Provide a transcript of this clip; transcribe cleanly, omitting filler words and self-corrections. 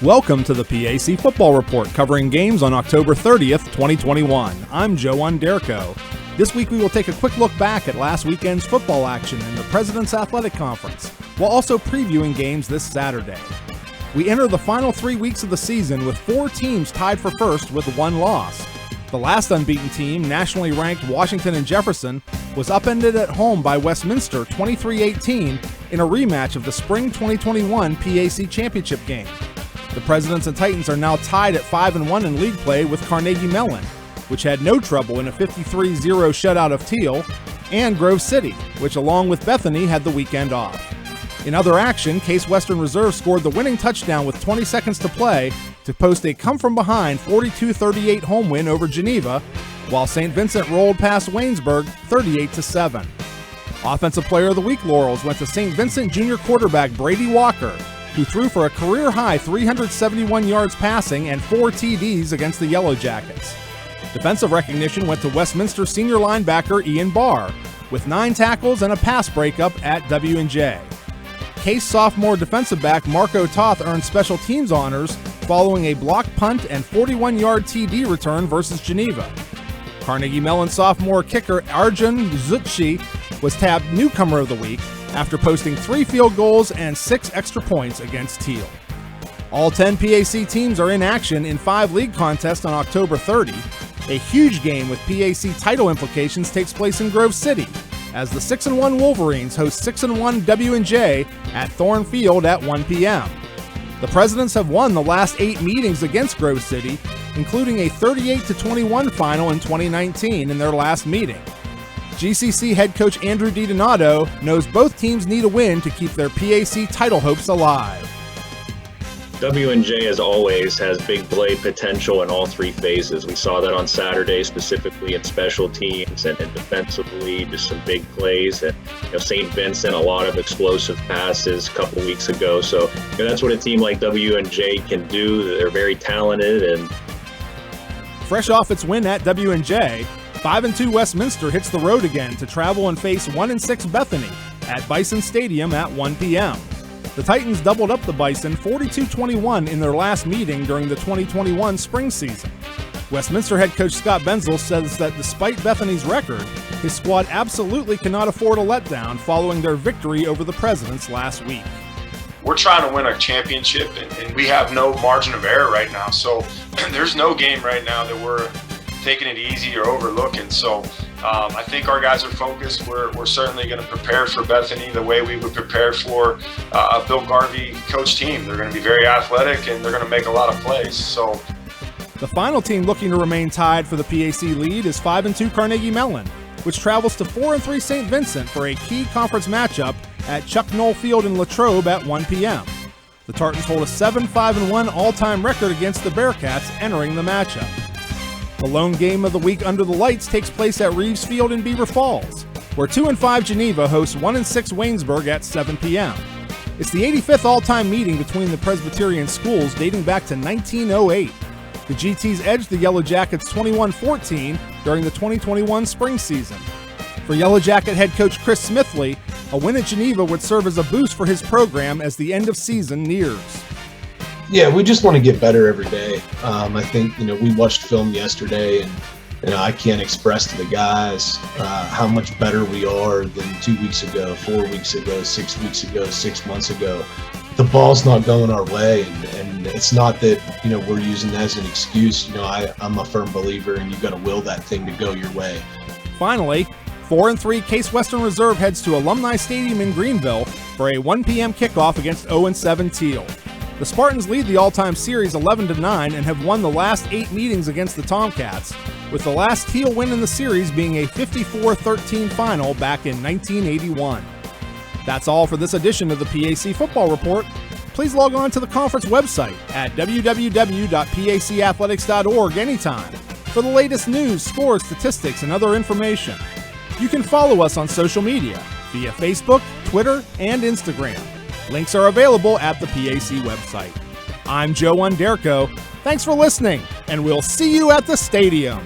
Welcome to the PAC Football Report, covering games on October 30th, 2021. I'm Joe Onderko. This week we will take a quick look back at last weekend's football action in the President's Athletic Conference, while also previewing games this Saturday. We enter the final 3 weeks of the season with 4 teams tied for first with 1 loss. The last unbeaten team, nationally ranked Washington and Jefferson, was upended at home by Westminster 23-18 in a rematch of the Spring 2021 PAC Championship game. The Presidents and Titans are now tied at 5-1 in league play with Carnegie Mellon, which had no trouble in a 53-0 shutout of Teal, and Grove City, which along with Bethany had the weekend off. In other action, Case Western Reserve scored the winning touchdown with 20 seconds to play to post a come-from-behind 42-38 home win over Geneva, while St. Vincent rolled past Waynesburg 38-7. Offensive Player of the Week laurels went to St. Vincent junior quarterback Brady Walker, who threw for a career-high 371 yards passing and 4 TDs against the Yellow Jackets. Defensive recognition went to Westminster senior linebacker Ian Barr, with 9 tackles and a pass breakup at W&J. Case sophomore defensive back Marco Toth earned special teams honors following a blocked punt and 41-yard TD return versus Geneva. Carnegie Mellon sophomore kicker Arjun Zutshi was tabbed Newcomer of the Week after posting 3 field goals and 6 extra points against Teal. All 10 PAC teams are in action in 5 league contests on October 30. A huge game with PAC title implications takes place in Grove City, as the 6-1 Wolverines host 6-1 W&J at Thorn Field at 1 p.m. The Presidents have won the last 8 meetings against Grove City, including a 38-21 final in 2019 in their last meeting. GCC head coach Andrew DiDonato knows both teams need a win to keep their PAC title hopes alive. W&J, as always, has big play potential in all 3 phases. We saw that on Saturday, specifically in special teams and defensively, just some big plays. And St. Vincent, a lot of explosive passes a couple weeks ago. So that's what a team like W&J can do. They're very talented. And fresh off its win at W&J, 5-2 Westminster hits the road again to travel and face 1-6 Bethany at Bison Stadium at 1 p.m. The Titans doubled up the Bison 42-21 in their last meeting during the 2021 spring season. Westminster head coach Scott Benzel says that despite Bethany's record, his squad absolutely cannot afford a letdown following their victory over the Presidents last week. We're trying to win a championship, and we have no margin of error right now. So there's no game right now that we're taking it easy or overlooking. So I think our guys are focused. We're certainly going to prepare for Bethany the way we would prepare for a Bill Garvey coach team. They're going to be very athletic and they're going to make a lot of plays. So the final team looking to remain tied for the PAC lead is 5-2 Carnegie Mellon, which travels to 4-3 St. Vincent for a key conference matchup at Chuck Knoll Field in Latrobe at 1 p.m. The Tartans hold a 7-5-1 all-time record against the Bearcats entering the matchup. The lone game of the week under the lights takes place at Reeves Field in Beaver Falls, where 2-5 Geneva hosts 1-6 Waynesburg at 7 p.m. It's the 85th all-time meeting between the Presbyterian schools dating back to 1908. The GTs edged the Yellow Jackets 21-14 during the 2021 spring season. For Yellow Jacket head coach Chris Smithley, a win at Geneva would serve as a boost for his program as the end of season nears. Yeah, we just want to get better every day. I think, we watched film yesterday, and I can't express to the guys how much better we are than 2 weeks ago, 4 weeks ago, 6 weeks ago, 6 months ago. The ball's not going our way, and it's not that, we're using that as an excuse. I'm a firm believer, and you've got to will that thing to go your way. Finally, 4-3 Case Western Reserve heads to Alumni Stadium in Greenville for a 1 p.m. kickoff against 0-7 Teal. The Spartans lead the all-time series 11-9 and have won the last 8 meetings against the Tomcats, with the last Teal win in the series being a 54-13 final back in 1981. That's all for this edition of the PAC Football Report. Please log on to the conference website at www.pacathletics.org anytime for the latest news, scores, statistics, and other information. You can follow us on social media via Facebook, Twitter, and Instagram. Links are available at the PAC website. I'm Joe Onderko. Thanks for listening, and we'll see you at the stadium.